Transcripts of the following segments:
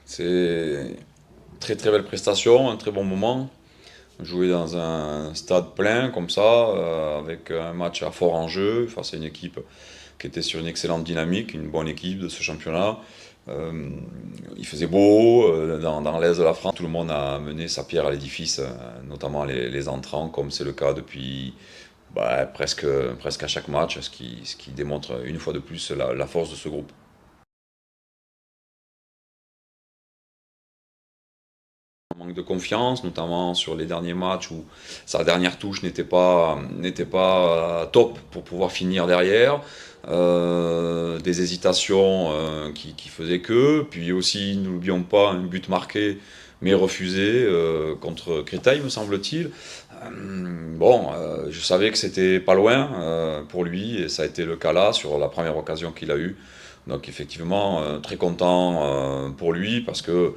C'est très très belle prestation, un très bon moment. Jouer dans un stade plein comme ça, avec un match à fort enjeu, face à une équipe qui était sur une excellente dynamique, une bonne équipe de ce championnat. Euh, il faisait beau dans l'est de la France. Tout le monde a mené sa pierre à l'édifice, notamment les entrants, comme c'est le cas depuis presque à chaque match, ce qui démontre une fois de plus la force de ce groupe. Un manque de confiance, notamment sur les derniers matchs où sa dernière touche n'était pas top pour pouvoir finir derrière. Des hésitations qui faisaient que. Puis aussi, n'oublions pas, un but marqué mais refusé contre Créteil, me semble-t-il. Je savais que c'était pas loin pour lui et ça a été le cas là sur la première occasion qu'il a eue. Donc effectivement, très content pour lui parce que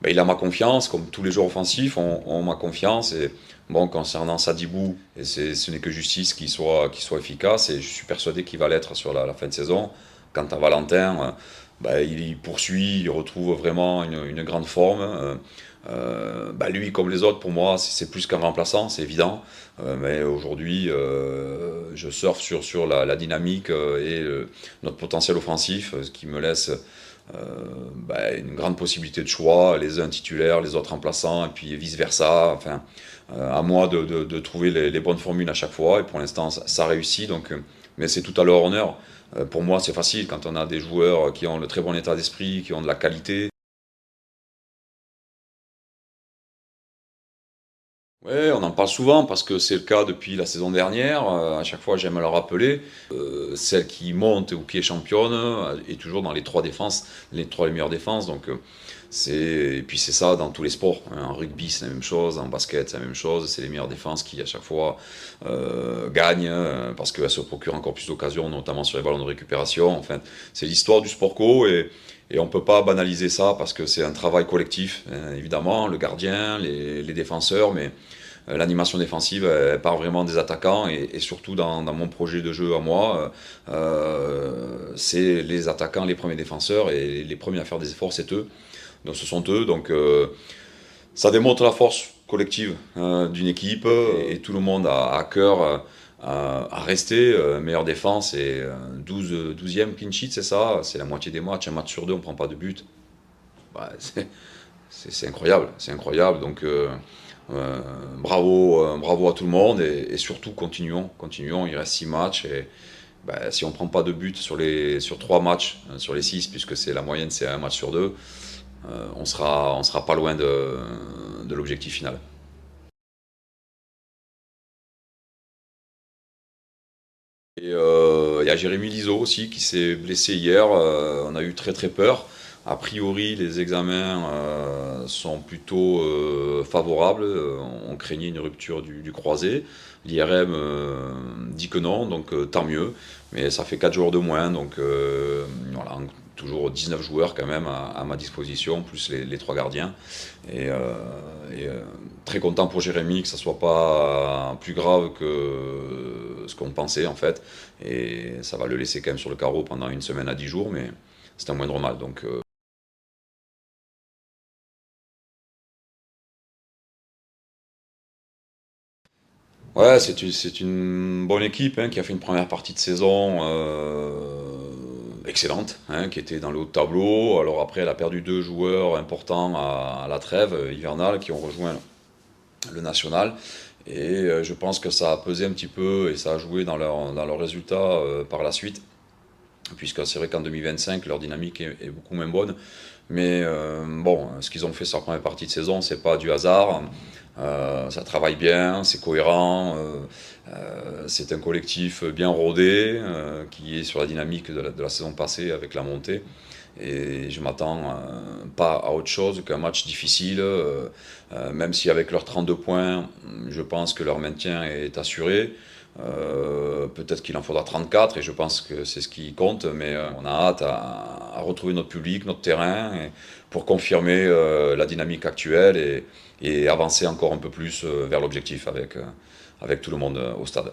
il a ma confiance, comme tous les joueurs offensifs ont ma confiance. Et bon, concernant Sadibou, ce n'est que justice qu'il soit efficace et je suis persuadé qu'il va l'être sur la fin de saison. Quant à Valentin, il poursuit, il retrouve vraiment une grande forme. Lui, comme les autres, pour moi, c'est plus qu'un remplaçant, c'est évident. Mais aujourd'hui, je surfe sur la dynamique et notre potentiel offensif, ce qui me laisse une grande possibilité de choix, les uns titulaires, les autres remplaçants, et puis vice-versa. Enfin, à moi de trouver les bonnes formules à chaque fois, et pour l'instant, ça réussit. Donc, mais c'est tout à leur honneur. Pour moi, c'est facile quand on a des joueurs qui ont le très bon état d'esprit, qui ont de la qualité. Ouais, on en parle souvent parce que c'est le cas depuis la saison dernière. À chaque fois, j'aime le rappeler. Celle qui monte ou qui est championne est toujours dans les trois défenses, les meilleures défenses. Donc, et puis c'est ça dans tous les sports, hein. En rugby, c'est la même chose. En basket, c'est la même chose. C'est les meilleures défenses qui, à chaque fois, gagnent parce qu'elles se procurent encore plus d'occasions, notamment sur les ballons de récupération. Enfin, c'est l'histoire du sport co et on ne peut pas banaliser ça parce que c'est un travail collectif, hein, évidemment, le gardien, les défenseurs, mais l'animation défensive elle part vraiment des attaquants et surtout dans mon projet de jeu à moi, c'est les attaquants, les premiers défenseurs et les premiers à faire des efforts, c'est eux. Donc ce sont eux, donc ça démontre la force collective d'une équipe et tout le monde a à cœur à rester meilleure défense et 12e clean sheet, c'est ça, c'est la moitié des matchs, un match sur deux, on ne prend pas de but. Bah, c'est incroyable, c'est incroyable. Donc euh, bravo à tout le monde et surtout continuons. Il reste 6 matchs et si on ne prend pas de but sur 3 matchs, sur les 6, puisque c'est la moyenne, c'est un match sur deux, on sera pas loin de l'objectif final. Et il y a Jérémy Lizo aussi qui s'est blessé hier. On a eu très très peur. A priori, les examens sont plutôt favorables. On craignait une rupture du croisé. L'IRM dit que non, donc tant mieux. Mais ça fait 4 jours de moins, donc voilà, toujours 19 joueurs quand même à ma disposition, plus les 3 gardiens. Et, euh, et très content pour Jérémy que ça soit pas plus grave que ce qu'on pensait en fait. Et ça va le laisser quand même sur le carreau pendant une semaine à 10 jours, mais c'est un moindre mal. Donc ouais, c'est une bonne équipe hein, qui a fait une première partie de saison excellente, hein, qui était dans le haut de tableau. Alors après, elle a perdu 2 joueurs importants à la trêve hivernale qui ont rejoint le national. Et je pense que ça a pesé un petit peu et ça a joué dans leur résultat par la suite. Puisque c'est vrai qu'en 2025, leur dynamique est beaucoup moins bonne. Mais bon, ce qu'ils ont fait sur la première partie de saison, c'est pas du hasard. Ça travaille bien, c'est cohérent, c'est un collectif bien rodé qui est sur la dynamique de la saison passée avec la montée. Et je m'attends pas à autre chose qu'un match difficile, même si avec leurs 32 points, je pense que leur maintien est assuré. Peut-être qu'il en faudra 34 et je pense que c'est ce qui compte, mais on a hâte à retrouver notre public, notre terrain, pour confirmer la dynamique actuelle et avancer encore un peu plus vers l'objectif avec tout le monde au stade.